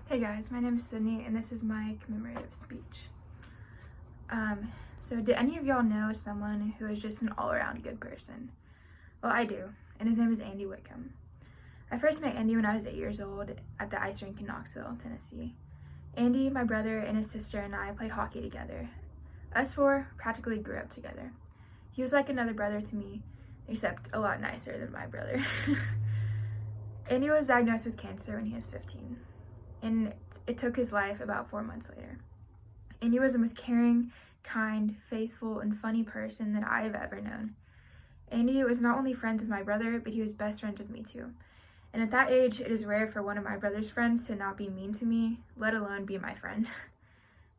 Hey guys, my name is Sydney and this is my commemorative speech. So did any of y'all know someone who is just an all-around good person? Well, I do, and his name is Andy Whitcomb. I first met Andy when I was 8 years old at the ice rink in Knoxville, Tennessee. Andy, my brother, and his sister and I played hockey together. Us four practically grew up together. He was like another brother to me, except a lot nicer than my brother. Andy was diagnosed with cancer when he was 15. And it took his life about 4 months later. And he was the most caring, kind, faithful, and funny person that I have ever known. Andy was not only friends with my brother, but he was best friends with me too. And at that age, it is rare for one of my brother's friends to not be mean to me, let alone be my friend.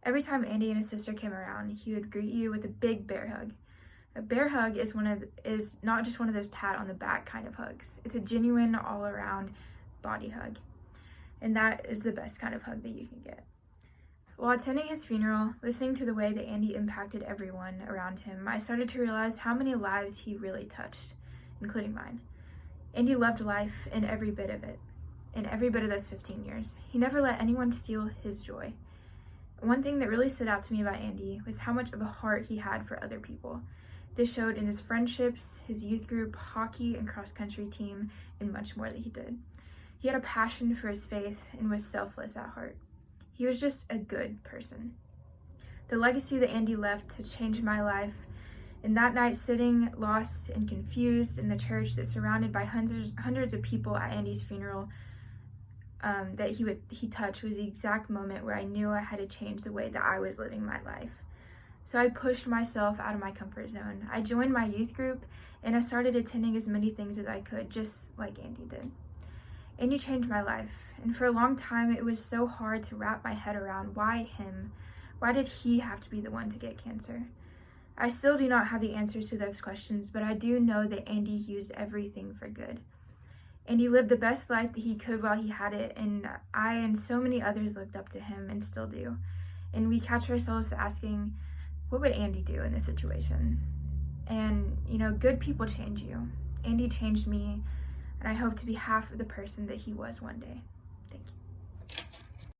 Every time Andy and his sister came around, he would greet you with a big bear hug. A bear hug is not just one of those pat on the back kind of hugs. It's a genuine, all-around body hug. And that is the best kind of hug that you can get. While attending his funeral, listening to the way that Andy impacted everyone around him, I started to realize how many lives he really touched, including mine. Andy loved life and every bit of it, in every bit of those 15 years. He never let anyone steal his joy. One thing that really stood out to me about Andy was how much of a heart he had for other people. This showed in his friendships, his youth group, hockey and cross-country team, and much more that he did. He had a passion for his faith and was selfless at heart. He was just a good person. The legacy that Andy left has changed my life, and that night sitting lost and confused in the church that's surrounded by hundreds of people at Andy's funeral that he touched was the exact moment where I knew I had to change the way that I was living my life. So I pushed myself out of my comfort zone. I joined my youth group and I started attending as many things as I could, just like Andy did. Andy changed my life, and for a long time it was so hard to wrap my head around why him? Why did he have to be the one to get cancer? I still do not have the answers to those questions, but I do know that Andy used everything for good. Andy lived the best life that he could while he had it, and I and so many others looked up to him and still do. And we catch ourselves asking, what would Andy do in this situation? And, good people change you. Andy changed me, and I hope to be half of the person that he was one day.